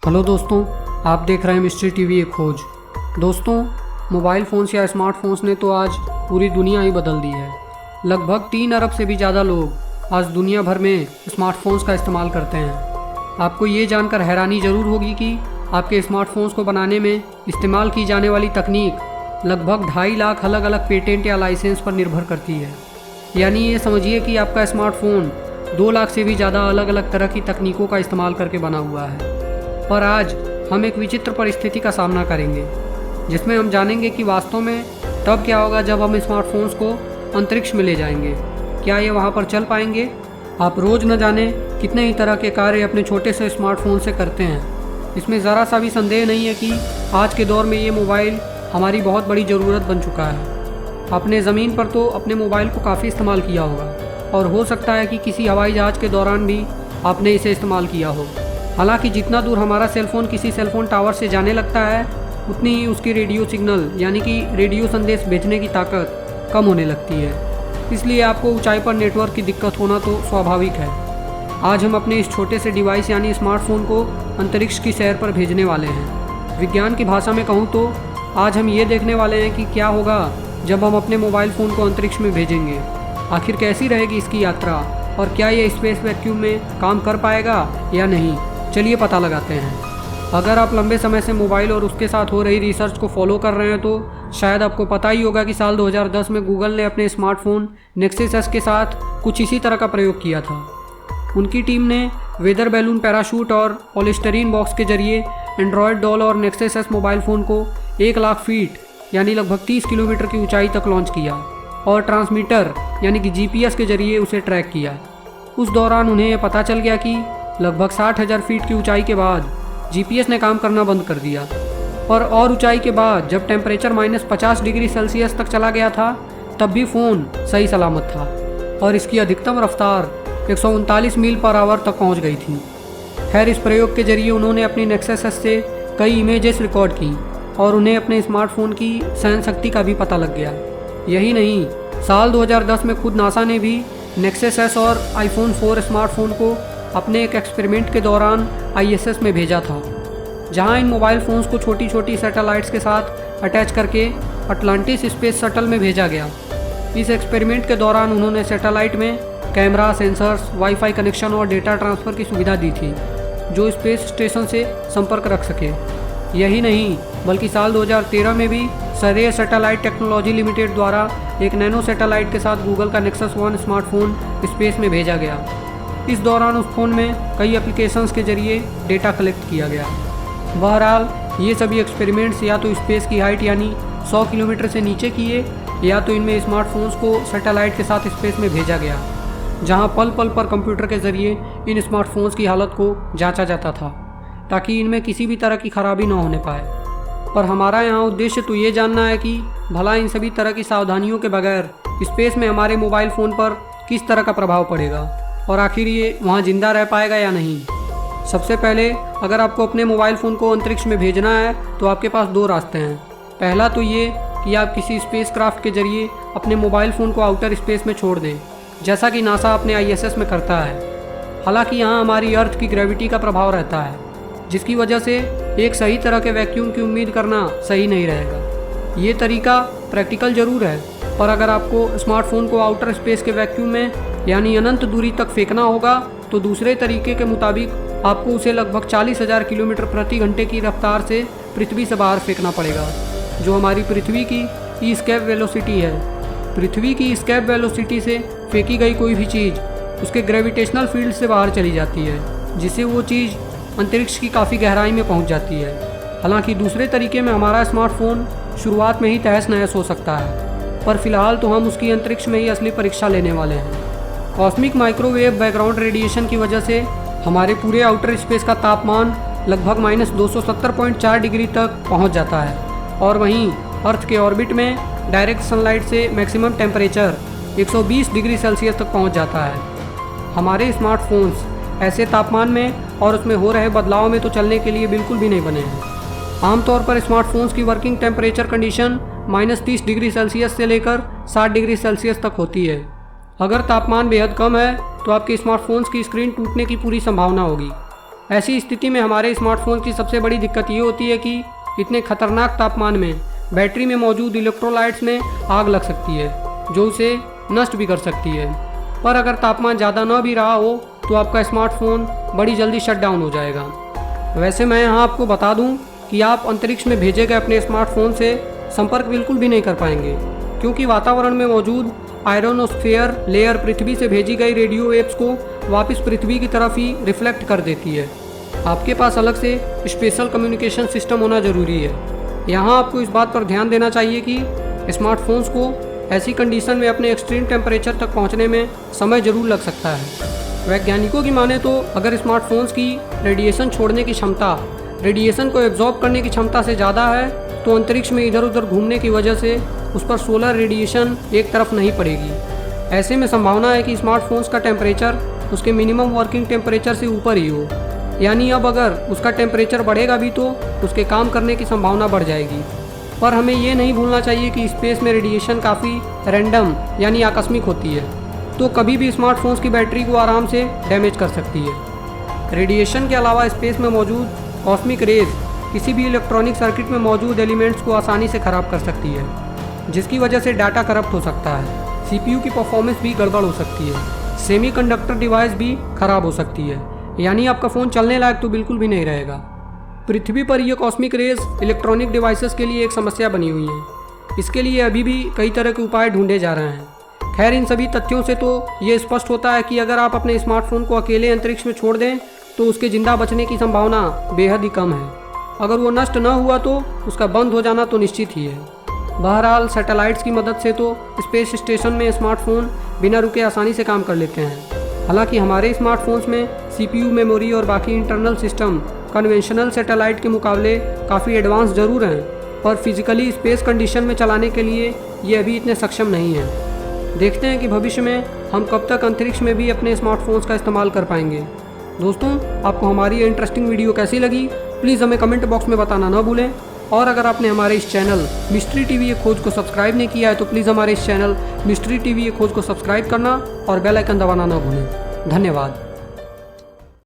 Hello दोस्तों, आप देख रहे हैं मिस्ट्री टीवी एक खोज। दोस्तों, मोबाइल फ़ोन्स या स्मार्टफोन्स ने तो आज पूरी दुनिया ही बदल दी है। लगभग 3 अरब से भी ज़्यादा लोग आज दुनिया भर में स्मार्टफोन्स का इस्तेमाल करते हैं। आपको ये जानकर हैरानी ज़रूर होगी कि आपके स्मार्टफोन्स को बनाने में इस्तेमाल की जाने वाली तकनीक लगभग 2.5 लाख अलग अलग पेटेंट या लाइसेंस पर निर्भर करती है। यानी ये समझिए कि आपका स्मार्टफोन 2 लाख से भी ज़्यादा अलग अलग तरह की तकनीकों का इस्तेमाल करके बना हुआ है। और आज हम एक विचित्र परिस्थिति का सामना करेंगे, जिसमें हम जानेंगे कि वास्तव में तब क्या होगा जब हम स्मार्टफोन्स को अंतरिक्ष में ले जाएंगे। क्या ये वहाँ पर चल पाएंगे? आप रोज़ न जाने कितने ही तरह के कार्य अपने छोटे से स्मार्टफोन से करते हैं। इसमें ज़रा सा भी संदेह नहीं है कि आज के दौर में ये मोबाइल हमारी बहुत बड़ी ज़रूरत बन चुका है। आपने ज़मीन पर तो अपने मोबाइल को काफ़ी इस्तेमाल किया होगा, और हो सकता है कि किसी हवाई जहाज़ के दौरान भी आपने इसे इस्तेमाल किया हो। हालांकि जितना दूर हमारा सेलफोन किसी सेलफोन टावर से जाने लगता है, उतनी ही उसकी रेडियो सिग्नल यानी कि रेडियो संदेश भेजने की ताकत कम होने लगती है। इसलिए आपको ऊंचाई पर नेटवर्क की दिक्कत होना तो स्वाभाविक है। आज हम अपने इस छोटे से डिवाइस यानी स्मार्टफोन को अंतरिक्ष की सैर पर भेजने वाले हैं। विज्ञान की भाषा में कहूँ तो आज हम ये देखने वाले हैं कि क्या होगा जब हम अपने मोबाइल फ़ोन को अंतरिक्ष में भेजेंगे। आखिर कैसी रहेगी इसकी यात्रा, और क्या ये स्पेस वैक्यूम में काम कर पाएगा या नहीं। चलिए पता लगाते हैं। अगर आप लंबे समय से मोबाइल और उसके साथ हो रही रिसर्च को फॉलो कर रहे हैं तो शायद आपको पता ही होगा कि साल 2010 में गूगल ने अपने स्मार्टफोन नेक्सस एस के साथ कुछ इसी तरह का प्रयोग किया था। उनकी टीम ने वेदर बैलून पैराशूट और पॉलिस्टरीन बॉक्स के जरिए एंड्रॉयड डॉल और नेक्सस एस मोबाइल फ़ोन को 1 लाख फीट यानी लगभग 30 किलोमीटर की ऊंचाई तक लॉन्च किया और ट्रांसमीटर यानी कि जीपीएस के जरिए उसे ट्रैक किया। उस दौरान उन्हें यह पता चल गया कि लगभग 60,000 फीट की ऊंचाई के बाद जीपीएस ने काम करना बंद कर दिया, और ऊंचाई के बाद जब टेम्परेचर -50 डिग्री सेल्सियस तक चला गया था, तब भी फ़ोन सही सलामत था और इसकी अधिकतम रफ्तार 139 मील पर आवर तक पहुंच गई थी। खैर, इस प्रयोग के जरिए उन्होंने अपनी नेक्सस एस से कई इमेजेस रिकॉर्ड की और उन्हें अपने स्मार्टफोन की सहन शक्ति का भी पता लग गया। यही नहीं, साल 2010 में खुद नासा ने भी नेक्सस एस और आईफोन 4 स्मार्टफोन को अपने एक एक्सपेरिमेंट के दौरान आईएसएस में भेजा था, जहां इन मोबाइल फ़ोन्स को छोटी छोटी सैटेलाइट्स के साथ अटैच करके अटलांटिस स्पेस शटल में भेजा गया। इस एक्सपेरिमेंट के दौरान उन्होंने सैटेलाइट में कैमरा, सेंसर्स, वाईफाई कनेक्शन और डेटा ट्रांसफ़र की सुविधा दी थी, जो स्पेस स्टेशन से संपर्क रख सके। यही नहीं, बल्कि साल 2013 में भी सरेह सैटेलाइट टेक्नोलॉजी लिमिटेड द्वारा एक नैनो सैटेलाइट के साथ गूगल का नेक्सस 1 स्मार्टफोन स्पेस में भेजा गया। इस दौरान उस फ़ोन में कई एप्लीकेशंस के जरिए डेटा कलेक्ट किया गया। बहरहाल, ये सभी एक्सपेरिमेंट्स या तो स्पेस की हाइट यानी 100 किलोमीटर से नीचे किए, या तो इनमें स्मार्टफोन्स को सैटेलाइट के साथ स्पेस में भेजा गया, जहां पल पल पर कंप्यूटर के ज़रिए इन स्मार्टफोन्स की हालत को जांचा जाता था, ताकि इनमें किसी भी तरह की खराबी न होने पाए। पर हमारा यहाँ उद्देश्य तो ये जानना है कि भला इन सभी तरह की सावधानियों के बगैर स्पेस में हमारे मोबाइल फ़ोन पर किस तरह का प्रभाव पड़ेगा, और आखिर ये वहाँ ज़िंदा रह पाएगा या नहीं। सबसे पहले, अगर आपको अपने मोबाइल फ़ोन को अंतरिक्ष में भेजना है तो आपके पास 2 रास्ते हैं। पहला तो ये कि आप किसी स्पेस क्राफ्ट के जरिए अपने मोबाइल फ़ोन को आउटर स्पेस में छोड़ दें, जैसा कि नासा अपने आईएसएस में करता है। हालांकि यहाँ हमारी अर्थ की ग्रेविटी का प्रभाव रहता है, जिसकी वजह से एक सही तरह के वैक्यूम की उम्मीद करना सही नहीं रहेगा। ये तरीका प्रैक्टिकल ज़रूर है, पर अगर आपको स्मार्टफोन को आउटर स्पेस के वैक्यूम में यानी अनंत दूरी तक फेंकना होगा, तो दूसरे तरीके के मुताबिक आपको उसे लगभग 40,000 किलोमीटर प्रति घंटे की रफ्तार से पृथ्वी से बाहर फेंकना पड़ेगा, जो हमारी पृथ्वी की एस्केप वेलोसिटी है। पृथ्वी की एस्केप वेलोसिटी से फेंकी गई कोई भी चीज़ उसके ग्रेविटेशनल फील्ड से बाहर चली जाती है, जिससे वो चीज़ अंतरिक्ष की काफ़ी गहराई में पहुँच जाती है। हालांकि दूसरे तरीके में हमारा स्मार्टफोन शुरुआत में ही तहस नहस हो सकता है, पर फिलहाल तो हम उसकी अंतरिक्ष में ही असली परीक्षा लेने वाले हैं। कॉस्मिक माइक्रोवेव बैकग्राउंड रेडिएशन की वजह से हमारे पूरे आउटर स्पेस का तापमान लगभग -270.4 डिग्री तक पहुंच जाता है, और वहीं अर्थ के ऑर्बिट में डायरेक्ट सनलाइट से मैक्सिमम टेम्परेचर 120 डिग्री सेल्सियस तक पहुंच जाता है। हमारे स्मार्टफोन्स ऐसे तापमान में और उसमें हो रहे बदलाव में तो चलने के लिए बिल्कुल भी नहीं बने हैं। आमतौर पर स्मार्टफोन्स की working temperature condition -30 degree Celsius से लेकर 60 डिग्री सेल्सियस तक होती है। अगर तापमान बेहद कम है तो आपके स्मार्टफोन्स की स्क्रीन टूटने की पूरी संभावना होगी। ऐसी स्थिति में हमारे स्मार्टफोन की सबसे बड़ी दिक्कत ये होती है कि इतने खतरनाक तापमान में बैटरी में मौजूद इलेक्ट्रोलाइट्स में आग लग सकती है जो उसे नष्ट भी कर सकती है। पर अगर तापमान ज़्यादा न भी रहा हो तो आपका स्मार्टफोन बड़ी जल्दी शट डाउन हो जाएगा। वैसे मैं यहाँ आपको बता दूँ कि आप अंतरिक्ष में भेजे गए अपने स्मार्टफोन से संपर्क बिल्कुल भी नहीं कर पाएंगे, क्योंकि वातावरण में मौजूद आयरोनोस्फेयर लेयर पृथ्वी से भेजी गई रेडियो वेव्स को वापस पृथ्वी की तरफ ही रिफ्लेक्ट कर देती है। आपके पास अलग से स्पेशल कम्युनिकेशन सिस्टम होना ज़रूरी है। यहाँ आपको इस बात पर ध्यान देना चाहिए कि स्मार्टफोन्स को ऐसी कंडीशन में अपने एक्सट्रीम टेम्परेचर तक पहुँचने में समय ज़रूर लग सकता है। वैज्ञानिकों की माने तो अगर स्मार्टफोन्स की रेडिएशन छोड़ने की क्षमता रेडिएशन को एब्जॉर्ब करने की क्षमता से ज़्यादा है तो अंतरिक्ष में इधर उधर घूमने की वजह से उस पर सोलर रेडिएशन एक तरफ नहीं पड़ेगी। ऐसे में संभावना है कि स्मार्टफोन्स का टेम्परेचर उसके मिनिमम वर्किंग टेम्परेचर से ऊपर ही हो, यानी अब अगर उसका टेम्परेचर बढ़ेगा भी तो उसके काम करने की संभावना बढ़ जाएगी। पर हमें ये नहीं भूलना चाहिए कि स्पेस में रेडिएशन काफ़ी रैंडम यानी आकस्मिक होती है, तो कभी भी स्मार्टफोन्स की बैटरी को आराम से डैमेज कर सकती है। रेडिएशन के अलावा स्पेस में मौजूद कॉस्मिक रेज किसी भी इलेक्ट्रॉनिक सर्किट में मौजूद एलिमेंट्स को आसानी से ख़राब कर सकती है, जिसकी वजह से डाटा करप्ट हो सकता है, CPU की परफॉर्मेंस भी गड़बड़ हो सकती है, सेमीकंडक्टर डिवाइस भी ख़राब हो सकती है, यानी आपका फ़ोन चलने लायक तो बिल्कुल भी नहीं रहेगा। पृथ्वी पर यह कॉस्मिक रेज इलेक्ट्रॉनिक डिवाइसेस के लिए एक समस्या बनी हुई है। इसके लिए अभी भी कई तरह के उपाय ढूंढे जा रहे हैं। खैर, इन सभी तथ्यों से तो ये स्पष्ट होता है कि अगर आप अपने स्मार्टफोन को अकेले अंतरिक्ष में छोड़ दें तो उसके जिंदा बचने की संभावना बेहद ही कम है। अगर वो नष्ट न हुआ तो उसका बंद हो जाना तो निश्चित ही है। बहरहाल, सैटेलाइट्स की मदद से तो स्पेस स्टेशन में स्मार्टफोन बिना रुके आसानी से काम कर लेते हैं। हालांकि हमारे स्मार्टफोन्स में CPU, मेमोरी और बाकी इंटरनल सिस्टम कन्वेंशनल सैटेलाइट के मुकाबले काफ़ी एडवांस ज़रूर हैं, पर फिजिकली स्पेस कंडीशन में चलाने के लिए ये अभी इतने सक्षम नहीं हैं। देखते हैं कि भविष्य में हम कब तक अंतरिक्ष में भी अपने स्मार्टफोन्स का इस्तेमाल कर पाएंगे। दोस्तों, आपको हमारी ये इंटरेस्टिंग वीडियो कैसी लगी प्लीज़ हमें कमेंट बॉक्स में बताना न भूलें। और अगर आपने हमारे इस चैनल मिस्ट्री टीवी ए खोज को सब्सक्राइब नहीं किया है तो प्लीज़ हमारे इस चैनल मिस्ट्री टीवी ए खोज को सब्सक्राइब करना और बेल आइकन दबाना न भूलें। धन्यवाद।